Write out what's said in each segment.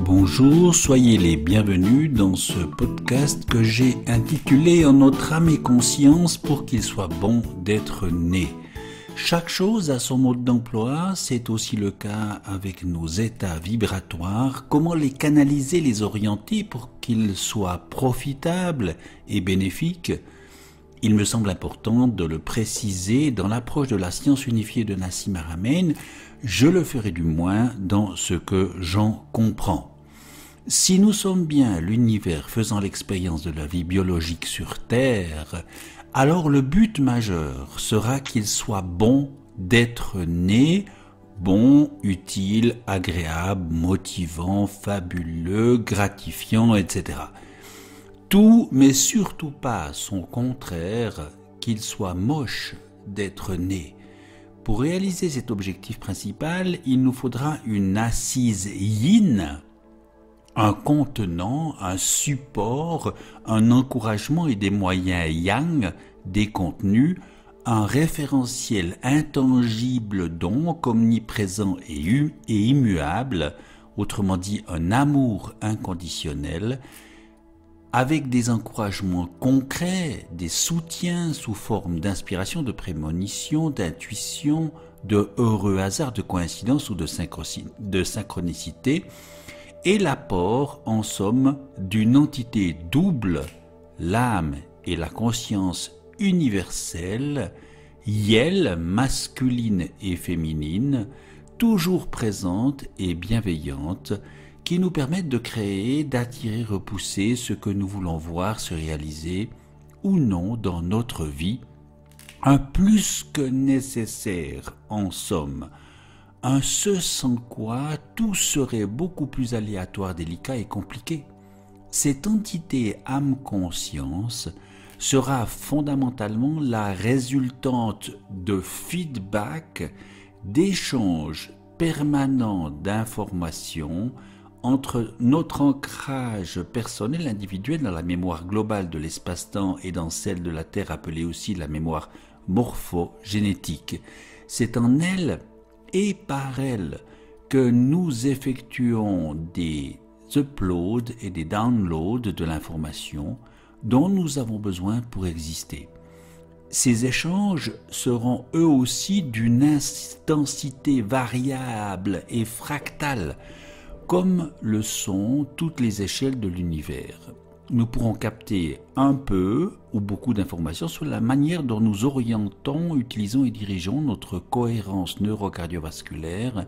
Bonjour, soyez les bienvenus dans ce podcast que j'ai intitulé « En notre âme et conscience pour qu'il soit bon d'être né ». Chaque chose a son mode d'emploi, c'est aussi le cas avec nos états vibratoires. Comment les canaliser, les orienter pour qu'ils soient profitables et bénéfiques ? Il me semble important de le préciser dans l'approche de la science unifiée de Nassim Haramein. Je le ferai du moins dans ce que j'en comprends. Si nous sommes bien l'univers faisant l'expérience de la vie biologique sur Terre, alors le but majeur sera qu'il soit bon d'être né, bon, utile, agréable, motivant, fabuleux, gratifiant, etc. Tout, mais surtout pas son contraire, qu'il soit moche d'être né. Pour réaliser cet objectif principal, il nous faudra une assise yin, un contenant, un support, un encouragement et des moyens yang, des contenus, un référentiel intangible donc omniprésent et immuable, autrement dit un amour inconditionnel, avec des encouragements concrets, des soutiens sous forme d'inspiration, de prémonition, d'intuition, de heureux hasard, de coïncidence ou de synchronicité, et l'apport, en somme, d'une entité double, l'âme et la conscience universelle, yel, masculine et féminine, toujours présente et bienveillante, qui nous permettent de créer, d'attirer, repousser ce que nous voulons voir se réaliser ou non dans notre vie, un plus que nécessaire en somme, un ce sans quoi tout serait beaucoup plus aléatoire, délicat et compliqué. Cette entité âme-conscience sera fondamentalement la résultante de feedback, d'échanges permanents d'informations entre notre ancrage personnel individuel dans la mémoire globale de l'espace-temps et dans celle de la Terre appelée aussi la mémoire morphogénétique. C'est en elle et par elle que nous effectuons des uploads et des downloads de l'information dont nous avons besoin pour exister. Ces échanges seront eux aussi d'une intensité variable et fractale, comme le sont toutes les échelles de l'univers. Nous pourrons capter un peu ou beaucoup d'informations sur la manière dont nous orientons, utilisons et dirigeons notre cohérence neurocardiovasculaire,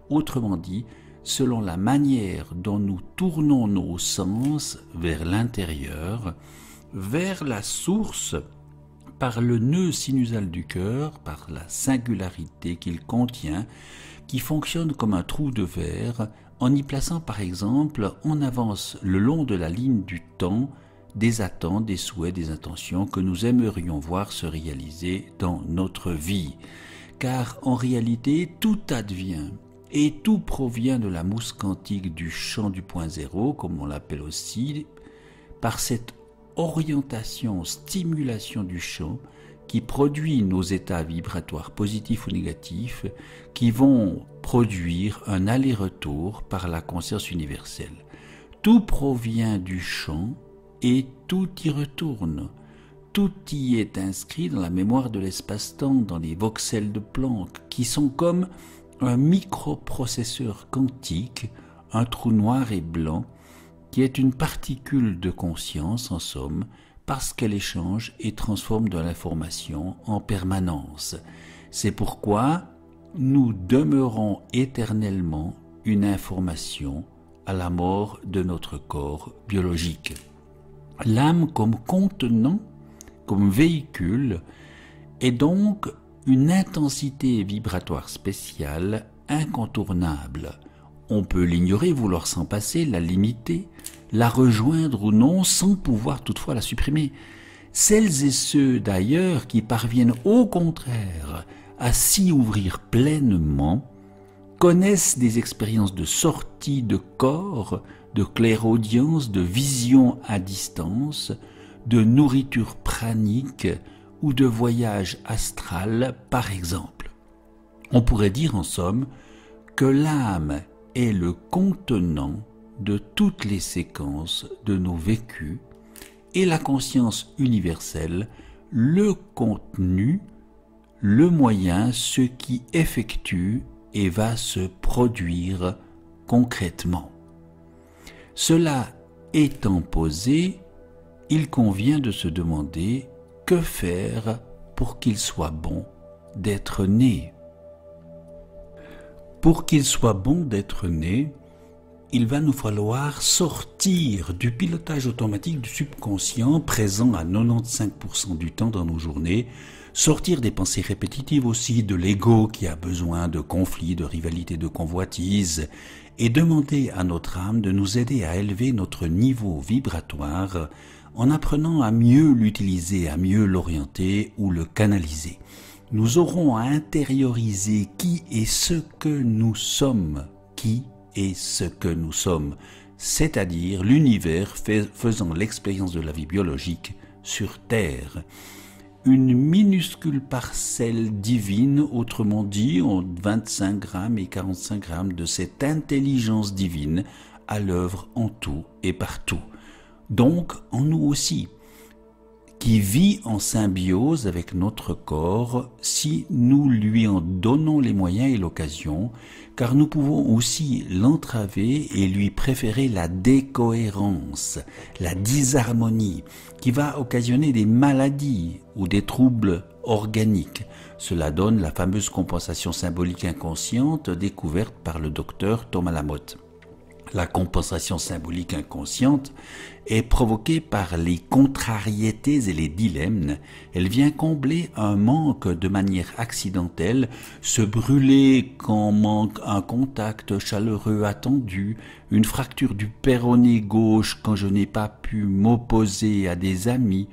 autrement dit, selon la manière dont nous tournons nos sens vers l'intérieur, vers la source, par le nœud sinusal du cœur, par la singularité qu'il contient, qui fonctionne comme un trou de verre, en y plaçant par exemple en avance le long de la ligne du temps des attentes, des souhaits, des intentions que nous aimerions voir se réaliser dans notre vie. Car en réalité, tout advient et tout provient de la mousse quantique du champ du point zéro, comme on l'appelle aussi, par cette orientation, stimulation du champ qui produit nos états vibratoires positifs ou négatifs qui vont produire un aller-retour par la conscience universelle. Tout provient du champ et tout y retourne. Tout y est inscrit dans la mémoire de l'espace-temps, dans les voxels de Planck, qui sont comme un microprocesseur quantique, un trou noir et blanc, qui est une particule de conscience en somme, parce qu'elle échange et transforme de l'information en permanence. C'est pourquoi nous demeurons éternellement une information à la mort de notre corps biologique. L'âme comme contenant, comme véhicule, est donc une intensité vibratoire spéciale, incontournable. On peut l'ignorer, vouloir s'en passer, la limiter, la rejoindre ou non, sans pouvoir toutefois la supprimer. Celles et ceux d'ailleurs qui parviennent au contraire à s'y ouvrir pleinement, connaissent des expériences de sortie de corps, de clairaudience, de vision à distance, de nourriture pranique ou de voyage astral par exemple. On pourrait dire en somme que l'âme est le contenant de toutes les séquences de nos vécus et la conscience universelle, le contenu, le moyen, ce qui effectue et va se produire concrètement. Cela étant posé, il convient de se demander que faire pour qu'il soit bon d'être né. Pour qu'il soit bon d'être né, il va nous falloir sortir du pilotage automatique du subconscient présent à 95% du temps dans nos journées, sortir des pensées répétitives aussi, de l'ego qui a besoin de conflits, de rivalités, de convoitises, et demander à notre âme de nous aider à élever notre niveau vibratoire en apprenant à mieux l'utiliser, à mieux l'orienter ou le canaliser. Nous aurons à intérioriser qui est ce que nous sommes, c'est-à-dire l'univers faisant l'expérience de la vie biologique sur Terre. Une minuscule parcelle divine, autrement dit, en 25 grammes et 45 grammes de cette intelligence divine à l'œuvre en tout et partout. Donc en nous aussi, qui vit en symbiose avec notre corps si nous lui en donnons les moyens et l'occasion, car nous pouvons aussi l'entraver et lui préférer la décohérence, la disharmonie, qui va occasionner des maladies ou des troubles organiques. Cela donne la fameuse compensation symbolique inconsciente découverte par le docteur Thomas Lamotte. La compensation symbolique inconsciente est provoquée par les contrariétés et les dilemmes. Elle vient combler un manque de manière accidentelle, se brûler quand manque un contact chaleureux attendu, une fracture du péroné gauche quand je n'ai pas pu m'opposer à des amis,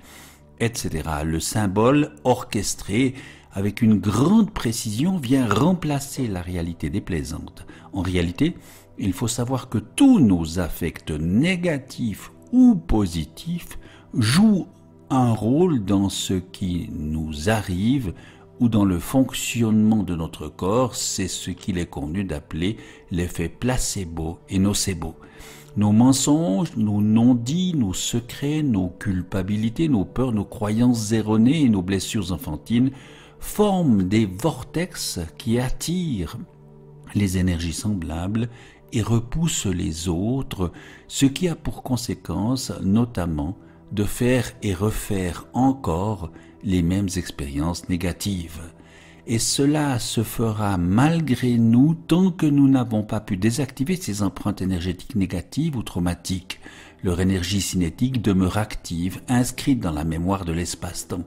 etc. Le symbole orchestré avec une grande précision vient remplacer la réalité déplaisante. En réalité, il faut savoir que tous nos affects négatifs ou positifs jouent un rôle dans ce qui nous arrive ou dans le fonctionnement de notre corps. C'est ce qu'il est convenu d'appeler l'effet placebo et nocebo. Nos mensonges, nos non-dits, nos secrets, nos culpabilités, nos peurs, nos croyances erronées et nos blessures enfantines forment des vortex qui attirent les énergies semblables et repoussent les autres, ce qui a pour conséquence notamment de faire et refaire encore les mêmes expériences négatives. Et cela se fera malgré nous tant que nous n'avons pas pu désactiver ces empreintes énergétiques négatives ou traumatiques. Leur énergie cinétique demeure active, inscrite dans la mémoire de l'espace-temps.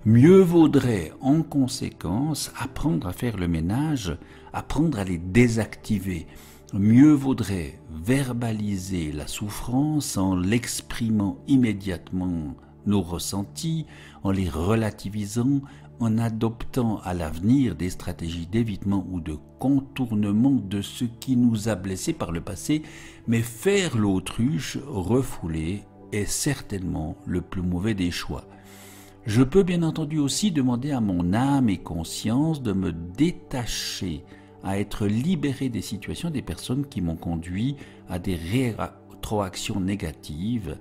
Mieux vaudrait en conséquence apprendre à faire le ménage, apprendre à les désactiver. Mieux vaudrait verbaliser la souffrance en l'exprimant immédiatement nos ressentis, en les relativisant, en adoptant à l'avenir des stratégies d'évitement ou de contournement de ce qui nous a blessés par le passé, mais faire l'autruche, refouler, est certainement le plus mauvais des choix. Je peux bien entendu aussi demander à mon âme et conscience de me détacher, à être libéré des situations des personnes qui m'ont conduit à des rétroactions négatives,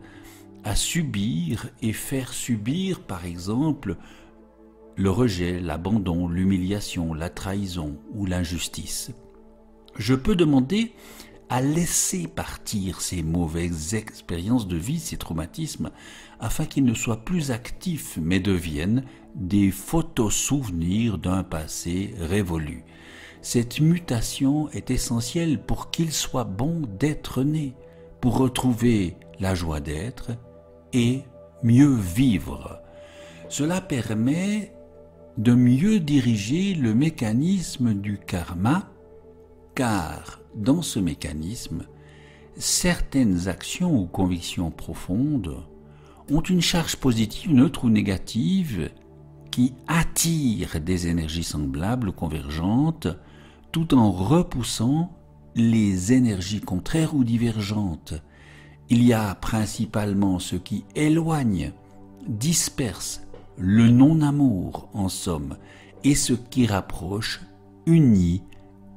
à subir et faire subir par exemple le rejet, l'abandon, l'humiliation, la trahison ou l'injustice. Je peux demander à laisser partir ces mauvaises expériences de vie, ces traumatismes, afin qu'ils ne soient plus actifs mais deviennent des photos-souvenirs d'un passé révolu. Cette mutation est essentielle pour qu'il soit bon d'être né, pour retrouver la joie d'être et mieux vivre. Cela permet de mieux diriger le mécanisme du karma, car dans ce mécanisme, certaines actions ou convictions profondes ont une charge positive, neutre ou négative qui attire des énergies semblables ou convergentes tout en repoussant les énergies contraires ou divergentes. Il y a principalement ce qui éloigne, disperse, le non-amour en somme, et ce qui rapproche, unit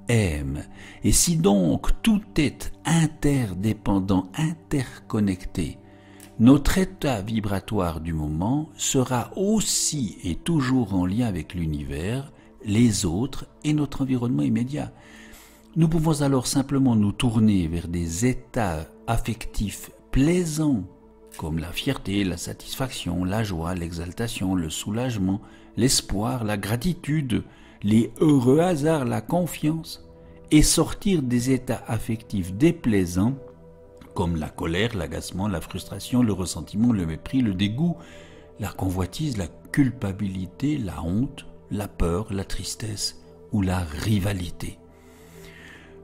aime. Et si donc tout est interdépendant, interconnecté, notre état vibratoire du moment sera aussi et toujours en lien avec l'univers, les autres et notre environnement immédiat. Nous pouvons alors simplement nous tourner vers des états affectifs plaisants, comme la fierté, la satisfaction, la joie, l'exaltation, le soulagement, l'espoir, la gratitude, les heureux hasards, la confiance, et sortir des états affectifs déplaisants, comme la colère, l'agacement, la frustration, le ressentiment, le mépris, le dégoût, la convoitise, la culpabilité, la honte, la peur, la tristesse ou la rivalité.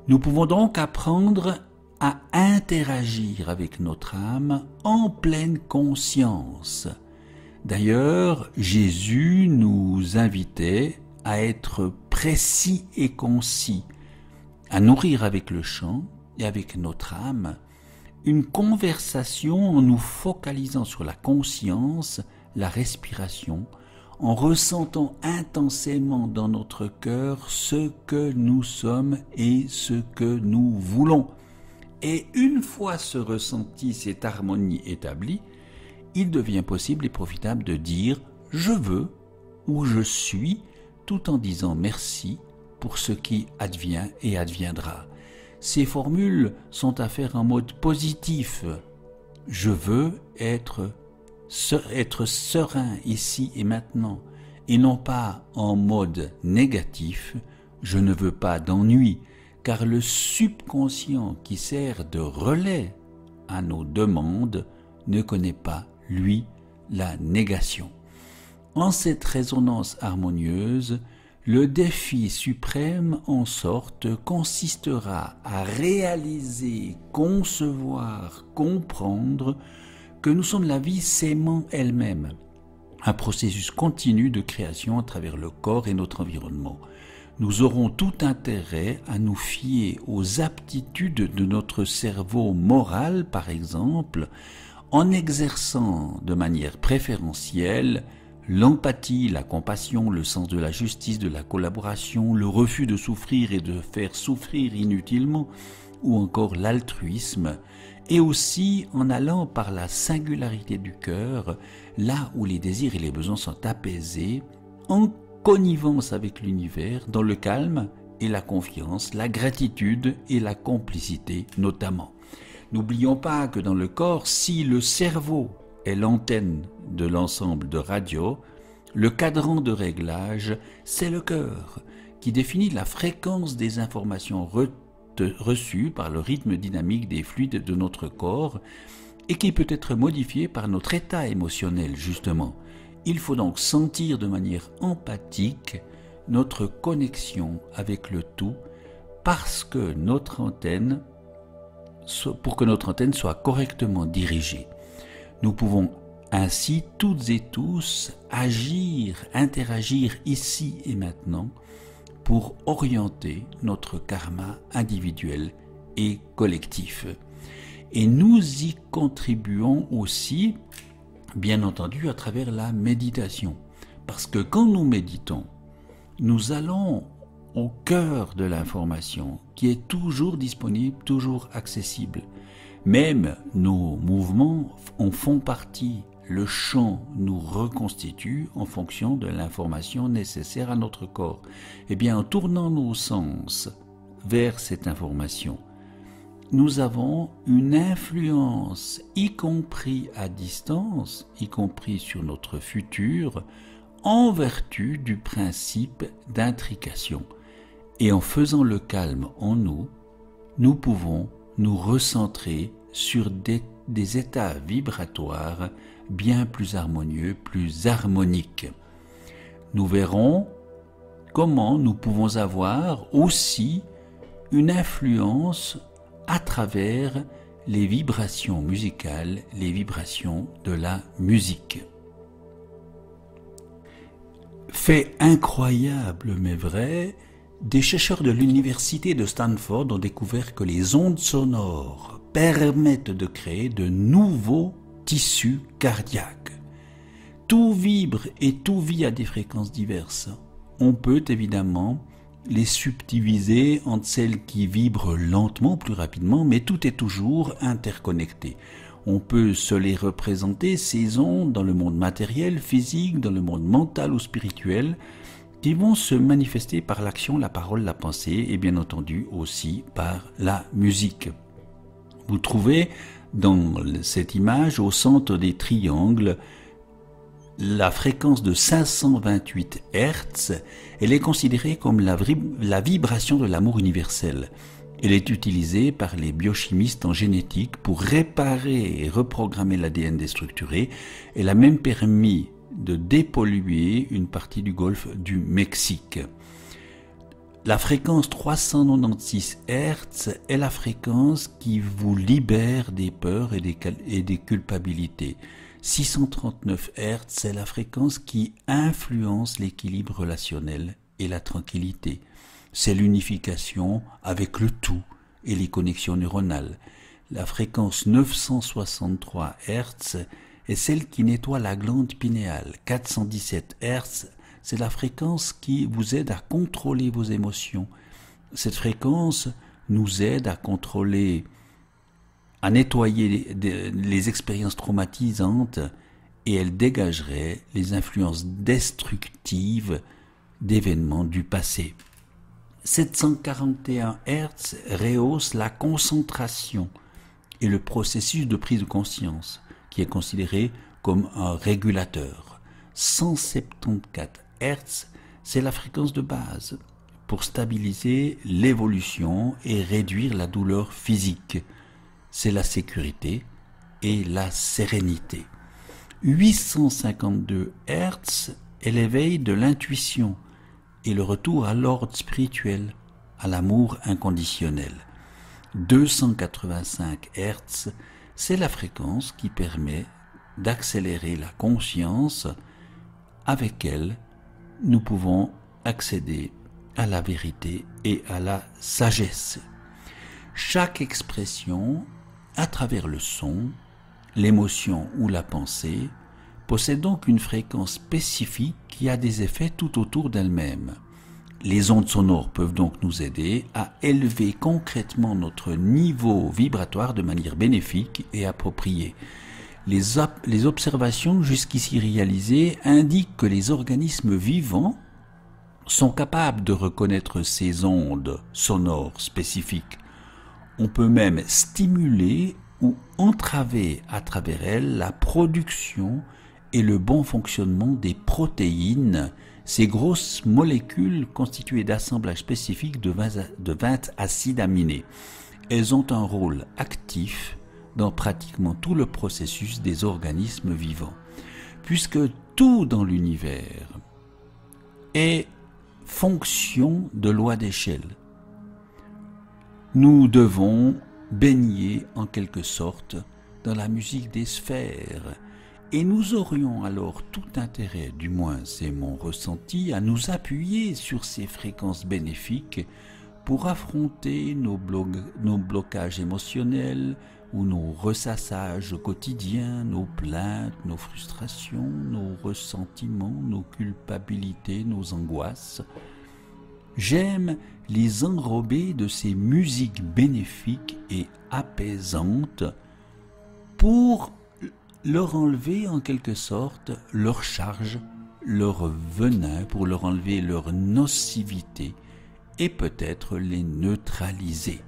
Nous pouvons donc apprendre à interagir avec notre âme en pleine conscience. D'ailleurs, Jésus nous invitait à être précis et concis, à nourrir avec le chant et avec notre âme une conversation en nous focalisant sur la conscience, la respiration, en ressentant intensément dans notre cœur ce que nous sommes et ce que nous voulons. Et une fois ce ressenti, cette harmonie établie, il devient possible et profitable de dire « je veux » ou « je suis » tout en disant « merci » pour ce qui advient et adviendra. Ces formules sont à faire en mode positif. Je veux être serein ici et maintenant, et non pas en mode négatif. Je ne veux pas d'ennui, car le subconscient qui sert de relais à nos demandes ne connaît pas, lui, la négation. En cette résonance harmonieuse, le défi suprême en sorte consistera à réaliser, concevoir, comprendre que nous sommes la vie s'aimant elle-même, un processus continu de création à travers le corps et notre environnement. Nous aurons tout intérêt à nous fier aux aptitudes de notre cerveau moral, par exemple, en exerçant de manière préférentielle l'empathie, la compassion, le sens de la justice, de la collaboration, le refus de souffrir et de faire souffrir inutilement, ou encore l'altruisme, et aussi en allant par la singularité du cœur, là où les désirs et les besoins sont apaisés, en connivence avec l'univers, dans le calme et la confiance, la gratitude et la complicité notamment. N'oublions pas que dans le corps, si le cerveau est l'antenne de l'ensemble de radio, le cadran de réglage, c'est le cœur qui définit la fréquence des informations reçues par le rythme dynamique des fluides de notre corps et qui peut être modifié par notre état émotionnel justement. Il faut donc sentir de manière empathique notre connexion avec le tout pour que notre antenne soit correctement dirigée. Nous pouvons ainsi toutes et tous agir, interagir ici et maintenant pour orienter notre karma individuel et collectif. Et nous y contribuons aussi, bien entendu, à travers la méditation. Parce que quand nous méditons, nous allons au cœur de l'information qui est toujours disponible, toujours accessible. Même nos mouvements en font partie. Le champ nous reconstitue en fonction de l'information nécessaire à notre corps. Eh bien, en tournant nos sens vers cette information, nous avons une influence, y compris à distance, y compris sur notre futur, en vertu du principe d'intrication. Et en faisant le calme en nous, nous pouvons nous recentrer sur des états vibratoires bien plus harmonieux, plus harmoniques. Nous verrons comment nous pouvons avoir aussi une influence à travers les vibrations musicales, les vibrations de la musique. Fait incroyable mais vrai, des chercheurs de l'université de Stanford ont découvert que les ondes sonores permettent de créer de nouveaux tissus cardiaques. Tout vibre et tout vit à des fréquences diverses. On peut évidemment les subdiviser entre celles qui vibrent lentement, plus rapidement, mais tout est toujours interconnecté. On peut se les représenter, ces ondes, dans le monde matériel, physique, dans le monde mental ou spirituel, qui vont se manifester par l'action, la parole, la pensée, et bien entendu aussi par la musique. Vous trouvez dans cette image, au centre des triangles, la fréquence de 528 Hz. Elle est considérée comme la vibration de l'amour universel. Elle est utilisée par les biochimistes en génétique pour réparer et reprogrammer l'ADN déstructuré. Elle a même permis de dépolluer une partie du golfe du Mexique. La fréquence 396 Hz est la fréquence qui vous libère des peurs et des culpabilités. 639 Hz, c'est la fréquence qui influence l'équilibre relationnel et la tranquillité. C'est l'unification avec le tout et les connexions neuronales. La fréquence 963 Hz est celle qui nettoie la glande pinéale. 417 Hz, c'est la fréquence qui vous aide à contrôler vos émotions. Cette fréquence nous aide à contrôler, à nettoyer les expériences traumatisantes, et elle dégagerait les influences destructives d'événements du passé. 741 Hz rehausse la concentration et le processus de prise de conscience, qui est considéré comme un régulateur. 174 Hz, c'est la fréquence de base pour stabiliser l'évolution et réduire la douleur physique. C'est la sécurité et la sérénité. 852 Hz est l'éveil de l'intuition et le retour à l'ordre spirituel, à l'amour inconditionnel. 285 Hz, c'est la fréquence qui permet d'accélérer la conscience. Avec elle, nous pouvons accéder à la vérité et à la sagesse. Chaque expression, à travers le son, l'émotion ou la pensée, possède donc une fréquence spécifique qui a des effets tout autour d'elle-même. Les ondes sonores peuvent donc nous aider à élever concrètement notre niveau vibratoire de manière bénéfique et appropriée. Les observations jusqu'ici réalisées indiquent que les organismes vivants sont capables de reconnaître ces ondes sonores spécifiques. On peut même stimuler ou entraver à travers elles la production et le bon fonctionnement des protéines, ces grosses molécules constituées d'assemblages spécifiques de 20 acides aminés. Elles ont un rôle actif dans pratiquement tout le processus des organismes vivants, puisque tout dans l'univers est fonction de loi d'échelle. Nous devons baigner en quelque sorte dans la musique des sphères, et nous aurions alors tout intérêt, du moins c'est mon ressenti, à nous appuyer sur ces fréquences bénéfiques pour affronter nos blocages émotionnels ou nos ressassages quotidiens, nos plaintes, nos frustrations, nos ressentiments, nos culpabilités, nos angoisses. J'aime les enrober de ces musiques bénéfiques et apaisantes pour leur enlever en quelque sorte leur charge, leur venin, pour leur enlever leur nocivité et peut-être les neutraliser.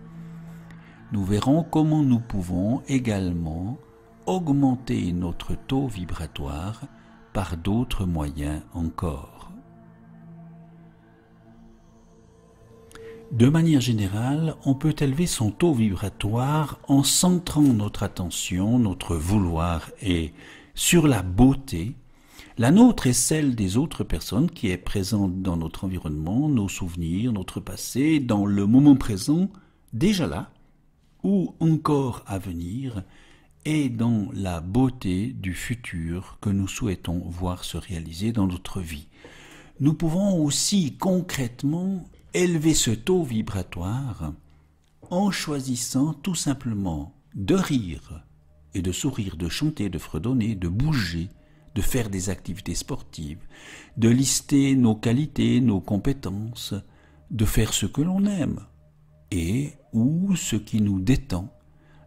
Nous verrons comment nous pouvons également augmenter notre taux vibratoire par d'autres moyens encore. De manière générale, on peut élever son taux vibratoire en centrant notre attention, notre vouloir et sur la beauté, la nôtre et celle des autres personnes qui est présente dans notre environnement, nos souvenirs, notre passé, dans le moment présent, déjà là, ou encore à venir, et dans la beauté du futur que nous souhaitons voir se réaliser dans notre vie. Nous pouvons aussi concrètement élever ce taux vibratoire en choisissant tout simplement de rire et de sourire, de chanter, de fredonner, de bouger, de faire des activités sportives, de lister nos qualités, nos compétences, de faire ce que l'on aime et ou ce qui nous détend,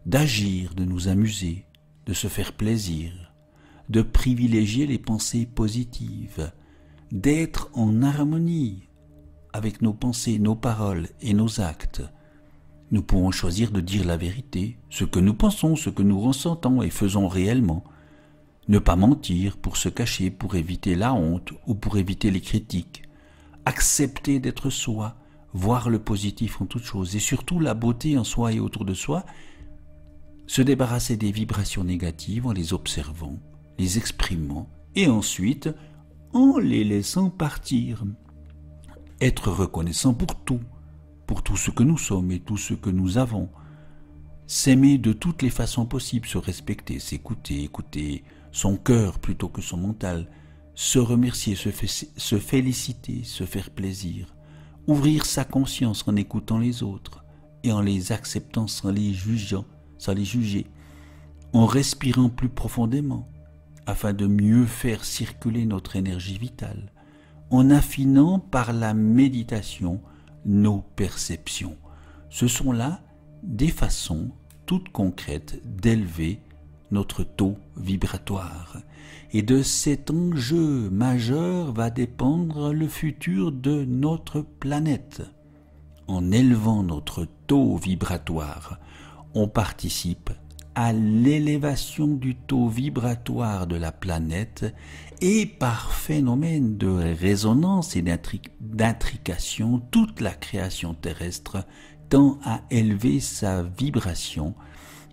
d'agir, de nous amuser, de se faire plaisir, de privilégier les pensées positives, d'être en harmonie avec nos pensées, nos paroles et nos actes. Nous pouvons choisir de dire la vérité, ce que nous pensons, ce que nous ressentons et faisons réellement. Ne pas mentir pour se cacher, pour éviter la honte ou pour éviter les critiques. Accepter d'être soi, voir le positif en toute chose et surtout la beauté en soi et autour de soi. Se débarrasser des vibrations négatives en les observant, les exprimant et ensuite en les laissant partir. Être reconnaissant pour tout ce que nous sommes et tout ce que nous avons. S'aimer de toutes les façons possibles, se respecter, s'écouter, écouter son cœur plutôt que son mental, se remercier, se féliciter, se faire plaisir, ouvrir sa conscience en écoutant les autres et en les acceptant sans les juger, en respirant plus profondément afin de mieux faire circuler notre énergie vitale, en affinant par la méditation nos perceptions. Ce sont là des façons toutes concrètes d'élever notre taux vibratoire. Et de cet enjeu majeur va dépendre le futur de notre planète. En élevant notre taux vibratoire, on participe à l'élévation du taux vibratoire de la planète et par phénomène de résonance et d'intrication, toute la création terrestre tend à élever sa vibration,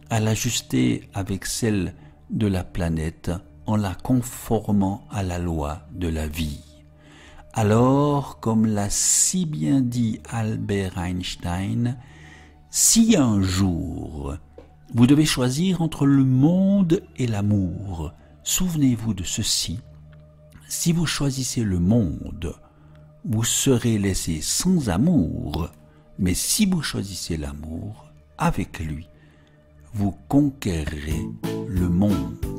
à l'ajuster avec celle de la planète en la conformant à la loi de la vie. Alors, comme l'a si bien dit Albert Einstein, si un jour vous devez choisir entre le monde et l'amour, souvenez-vous de ceci, si vous choisissez le monde, vous serez laissé sans amour, mais si vous choisissez l'amour, avec lui, vous conquérerez le monde.